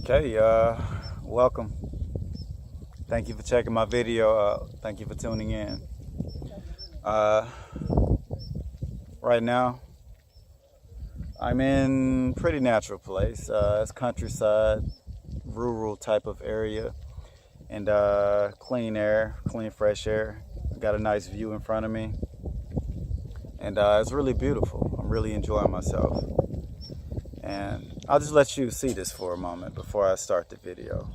Okay, welcome. Thank you for checking my video out. Thank you for tuning in. Uh, right now, I'm in pretty natural place. It's countryside, rural type of area, and clean air, clean fresh air. Got a nice view in front of me, and it's really beautiful. I'm really enjoying myself. And I'll just let you see this for a moment before I start the video.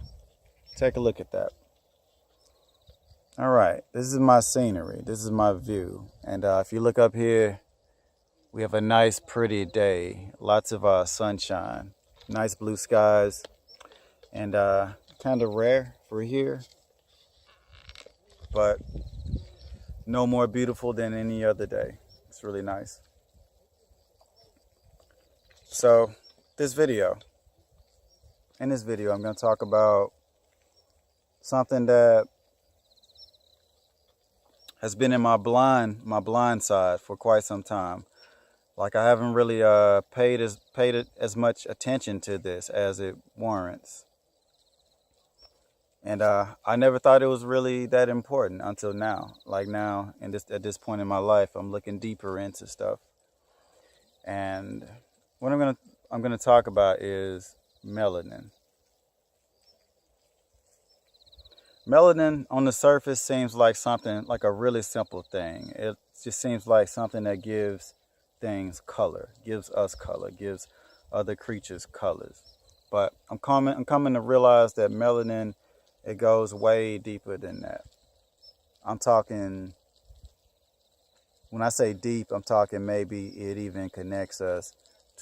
Take a look at that. All right, this is my scenery. This is my view. And if you look up here, we have a nice, pretty day. Lots of sunshine, nice blue skies, and kind of rare for here, but no more beautiful than any other day. It's really nice. So in this video, I'm going to talk about something that has been in my blind side for quite some time. Like I haven't really paid as much attention to this as it warrants. And I never thought it was really that important until now. Like now, at this point in my life, I'm looking deeper into stuff. And what I'm gonna talk about is melanin. Melanin on the surface seems like something, like a really simple thing. It just seems like something that gives things color, gives us color, gives other creatures colors. But I'm coming to realize that melanin, it goes way deeper than that. I'm talking, when I say deep, I'm talking maybe it even connects us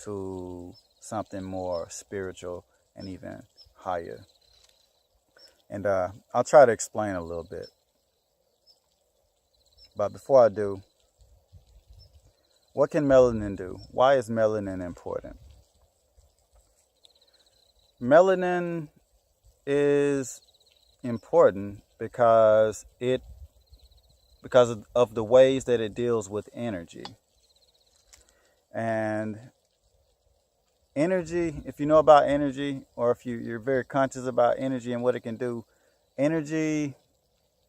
to something more spiritual and even higher. And I'll try to explain a little bit. But before I do, what can melanin do? Why is melanin important? Melanin is important because of the ways that it deals with energy. And energy, if you know about energy, or if you're very conscious about energy and what it can do, energy,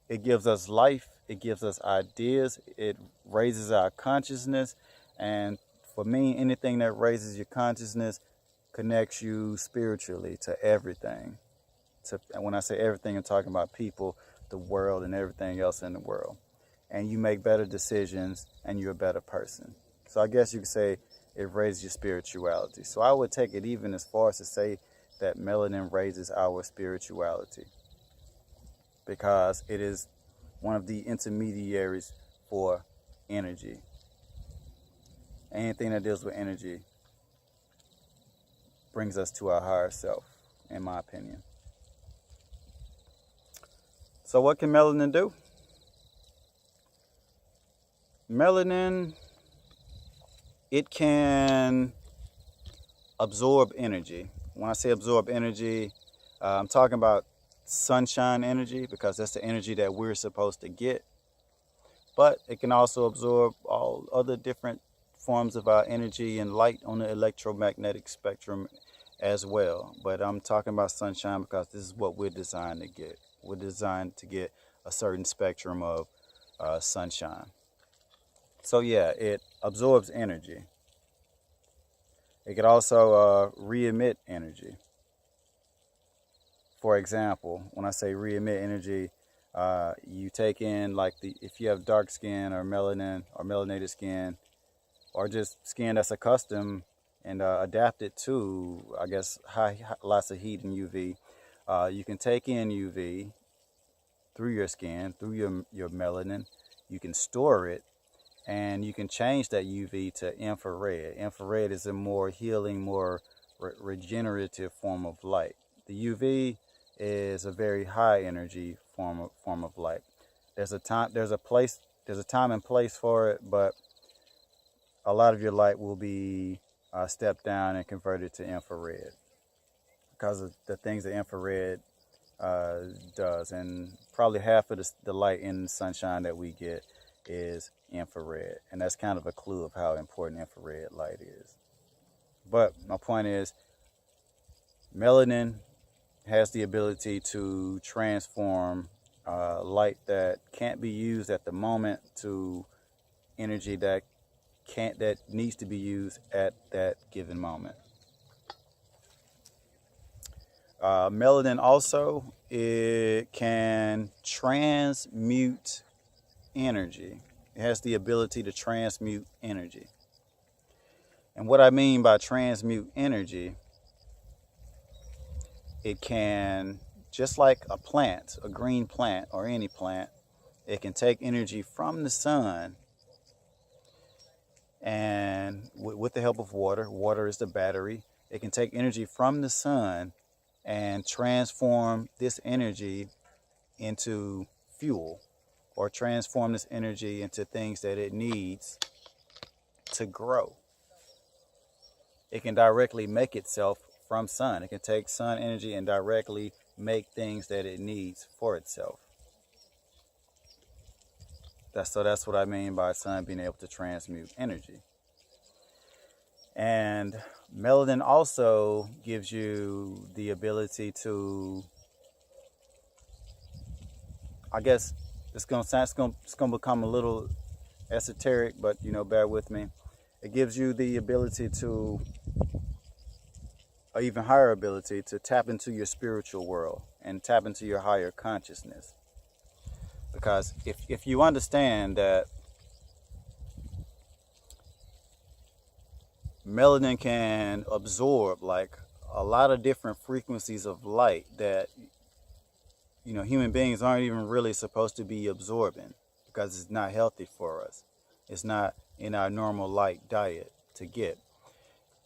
it gives us life, it gives us ideas, it raises our consciousness. And for me, anything that raises your consciousness connects you spiritually to everything. And when I say everything, I'm talking about people, the world, and everything else in the world. And you make better decisions, and you're a better person. So I guess you could say it raises your spirituality. So I would take it even as far as to say that melanin raises our spirituality, because it is one of the intermediaries for energy. Anything that deals with energy brings us to our higher self, in my opinion. So what can melanin do? Melanin, it can absorb energy. When I say absorb energy, I'm talking about sunshine energy, because that's the energy that we're supposed to get. But it can also absorb all other different forms of our energy and light on the electromagnetic spectrum as well. But I'm talking about sunshine because this is what we're designed to get. We're designed to get a certain spectrum of sunshine. So yeah, it absorbs energy. It could also re-emit energy. For example, when I say re-emit energy, you take in, like, if you have dark skin or melanin or melanated skin, or just skin that's accustomed and adapted to, I guess, lots of heat and UV, you can take in UV through your skin, through your melanin. You can store it, and you can change that UV to infrared. Infrared is a more healing, more regenerative form of light. The UV is a very high energy form of light. There's a time and place for it, but a lot of your light will be stepped down and converted to infrared because of the things that infrared does. And probably half of the light in the sunshine that we get is infrared. And that's kind of a clue of how important infrared light is. But my point is, melanin has the ability to transform light that can't be used at the moment to energy that needs to be used at that given moment. Melanin also, it can transmute energy. It has the ability to transmute energy. And what I mean by transmute energy, it can, just like a plant, a green plant or any plant, it can take energy from the sun, and with the help of water, water is the battery, it can take energy from the sun and transform this energy into fuel, or transform this energy into things that it needs to grow. It can directly make itself from sun. It can take sun energy and directly make things that it needs for itself. That's what I mean by sun being able to transmute energy. And melanin also gives you the ability to, I guess it's gonna become a little esoteric, but bear with me. It gives you the ability to, or even higher ability to, tap into your spiritual world and tap into your higher consciousness. Because if you understand that melanin can absorb like a lot of different frequencies of light that human beings aren't even really supposed to be absorbing, because it's not healthy for us. It's not in our normal light diet to get.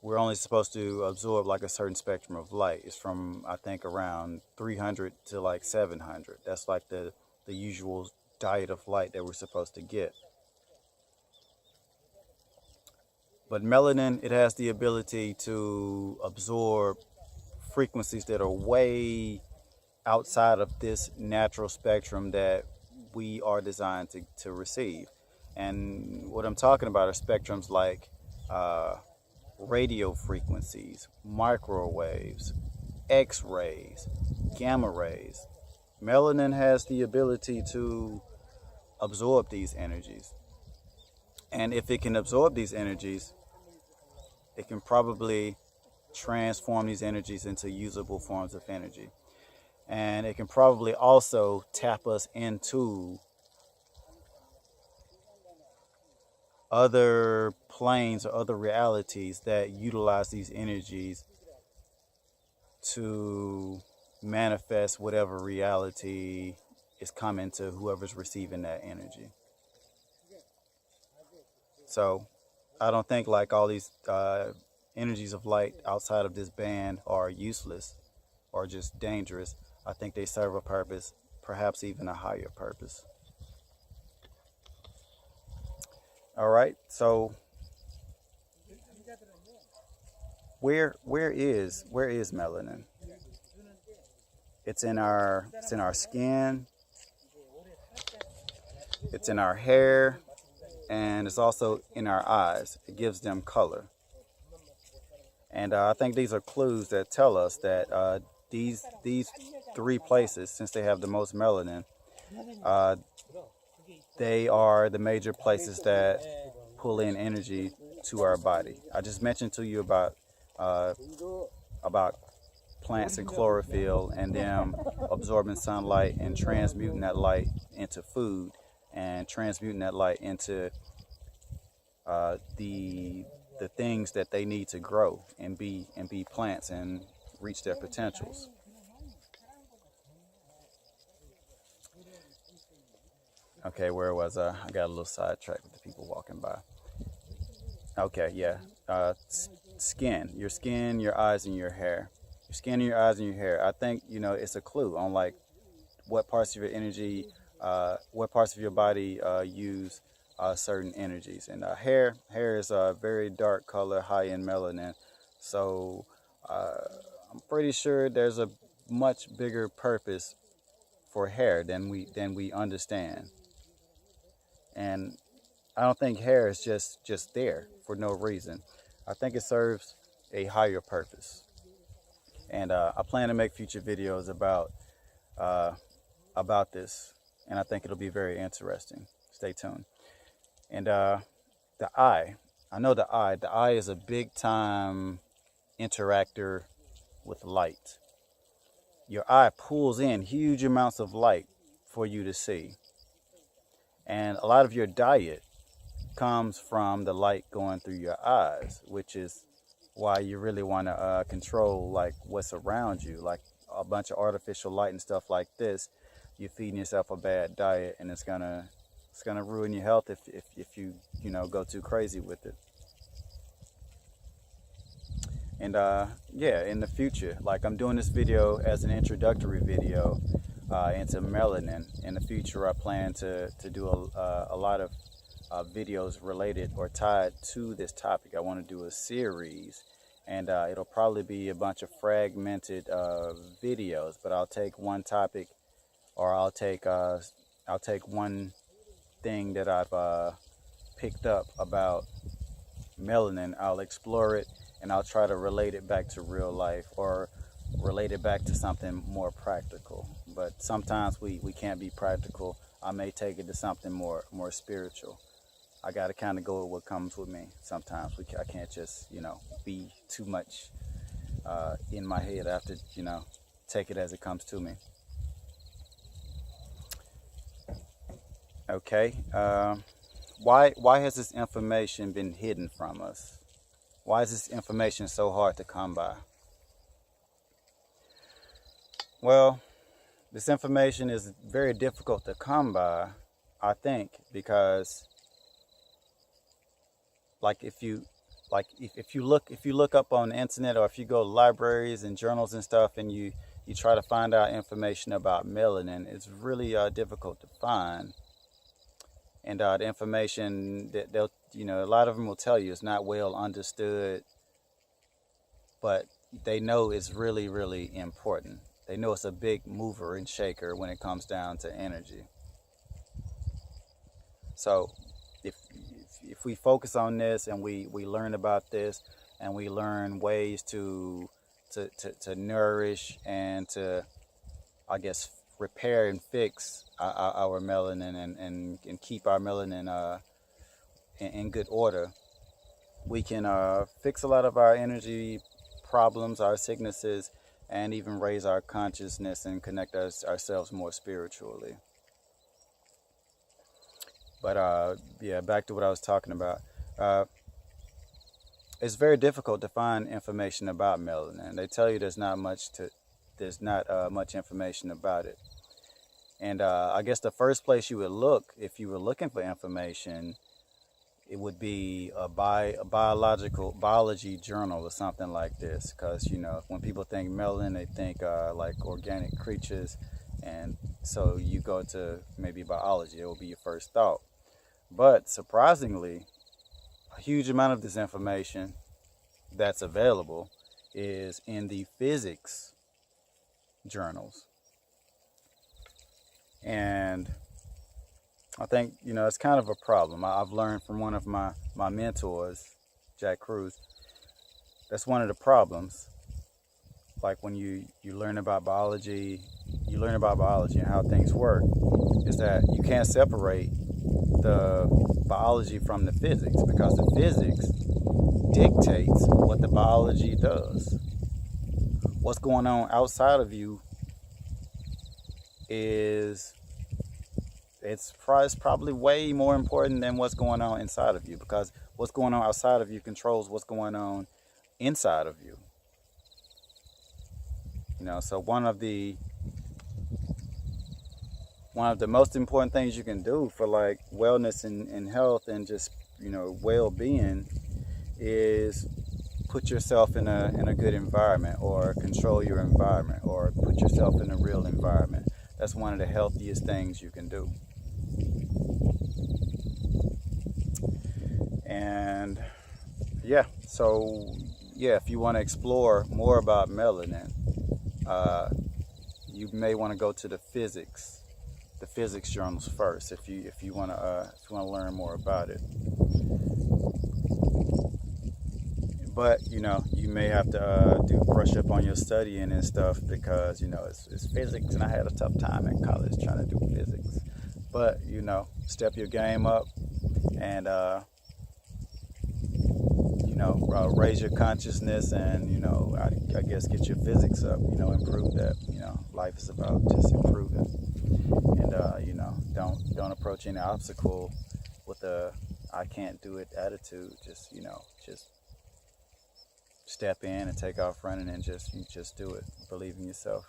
We're only supposed to absorb like a certain spectrum of light. It's from, I think, around 300 to like 700. That's like the usual diet of light that we're supposed to get. But melanin, it has the ability to absorb frequencies that are way outside of this natural spectrum that we are designed to receive. And what I'm talking about are spectrums like radio frequencies, microwaves, X-rays, gamma rays. Melanin has the ability to absorb these energies. And if it can absorb these energies, it can probably transform these energies into usable forms of energy. And it can probably also tap us into other planes or other realities that utilize these energies to manifest whatever reality is coming to whoever's receiving that energy. So I don't think like all these energies of light outside of this band are useless or just dangerous. I think they serve a purpose, perhaps even a higher purpose. All right, so where is melanin? It's in our skin, it's in our hair, and it's also in our eyes. It gives them color. And I think these are clues that tell us that these three places, since they have the most melanin, they are the major places that pull in energy to our body. I just mentioned to you about plants and chlorophyll and them absorbing sunlight and transmuting that light into food and transmuting that light into the things that they need to grow and be plants and reach their potentials. Okay, where was I? I got a little sidetracked with the people walking by. Okay, yeah. Skin, your eyes, and your hair. Your skin, your eyes, and your hair. I think, it's a clue on like what parts of your energy, what parts of your body use certain energies. And hair is a very dark color, high in melanin. So I'm pretty sure there's a much bigger purpose for hair than we understand. And I don't think hair is just there for no reason. I think it serves a higher purpose. And I plan to make future videos about this, and I think it'll be very interesting. Stay tuned. And the eye, I know the eye is a big time interactor with light. Your eye pulls in huge amounts of light for you to see. And a lot of your diet comes from the light going through your eyes, which is why you really want to control like what's around you, like a bunch of artificial light and stuff like this. You're feeding yourself a bad diet, and it's gonna ruin your health if you go too crazy with it. And yeah, in the future, like I'm doing this video as an introductory video into melanin. In the future, I plan to do a lot of videos related or tied to this topic. I want to do a series, and it'll probably be a bunch of fragmented videos, but I'll take one topic, or I'll take one thing that I've picked up about melanin. I'll explore it, and I'll try to relate it back to real life, or relate it back to something more practical. But sometimes we can't be practical. I may take it to something more spiritual. I got to kind of go with what comes with me. Sometimes I can't just be too much in my head. I have to take it as it comes to me. Okay, why has this information been hidden from us? Why is this information so hard to come by? Well, this information is very difficult to come by, I think, because if you look up on the internet, or if you go to libraries and journals and stuff, and you try to find out information about melanin, it's really difficult to find. And the information that they'll, a lot of them will tell you it's not well understood, but they know it's really, really important. They know it's a big mover and shaker when it comes down to energy. So if we focus on this, and we learn about this, and we learn ways to nourish and to, I guess, repair and fix our melanin, and keep our melanin in good order, we can fix a lot of our energy problems, our sicknesses, and even raise our consciousness and connect ourselves more spiritually. But yeah, back to what I was talking about. It's very difficult to find information about melanin. They tell you there's not much information about it. And I guess the first place you would look, if you were looking for information, it would be a biology journal or something like this. Because, when people think melanin, they think like organic creatures. And so you go to maybe biology, it will be your first thought. But surprisingly, a huge amount of this information that's available is in the physics journals. And I think, it's kind of a problem. I've learned from one of my mentors, Jack Cruz, that's one of the problems. Like when you learn about biology, and how things work, is that you can't separate the biology from the physics, because the physics dictates what the biology does. What's going on outside of you it's probably way more important than what's going on inside of you, because what's going on outside of you controls what's going on inside of you. So one of the most important things you can do for like wellness and health and just well-being is put yourself in a good environment, or control your environment, or put yourself in a real environment. That's one of the healthiest things you can do. And yeah, so yeah, if you want to explore more about melanin, you may want to go to the physics journals first if you want to learn more about it. But you know, you may have to brush up on your studying and stuff, because you know it's physics, and I had a tough time in college trying to do physics. But you know, step your game up, and you know, raise your consciousness, and you know, I guess get your physics up. You know, improve that. You know, life is about just improving, and you know, don't approach any obstacle with a I can't do it attitude. Just, you know, just step in and take off running, and just do it. Believe in yourself,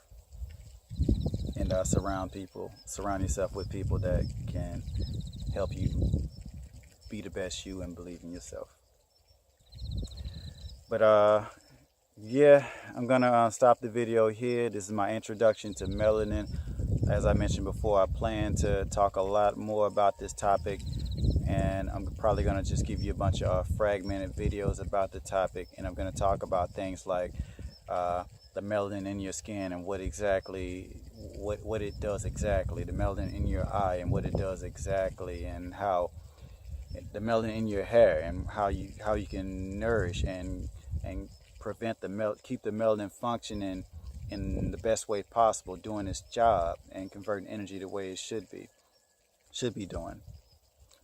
and surround yourself with people that can help you be the best you and believe in yourself. But yeah, I'm gonna stop the video here. This is my introduction to melanin. As I mentioned before, I plan to talk a lot more about this topic, and I'm probably going to just give you a bunch of fragmented videos about the topic, and I'm going to talk about things like the melanin in your skin and what it does exactly, the melanin in your eye and what it does exactly, and how the melanin in your hair and how you can nourish and prevent keep the melanin functioning in the best way possible, doing its job and converting energy the way it should be doing.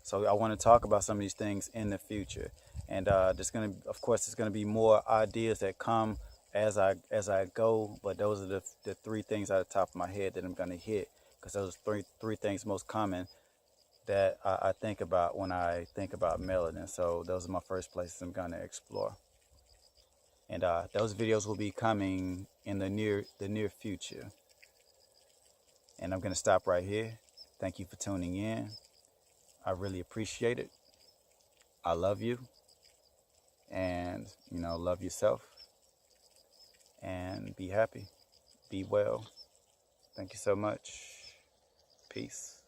So I want to talk about some of these things in the future, and there's gonna be more ideas that come as I go. But those are the three things out of the top of my head that I'm gonna hit, because those are three things most common that I think about when I think about melanin. So those are my first places I'm gonna explore. And those videos will be coming in the near future. And I'm going to stop right here. Thank you for tuning in. I really appreciate it. I love you. And, you know, love yourself. And be happy. Be well. Thank you so much. Peace.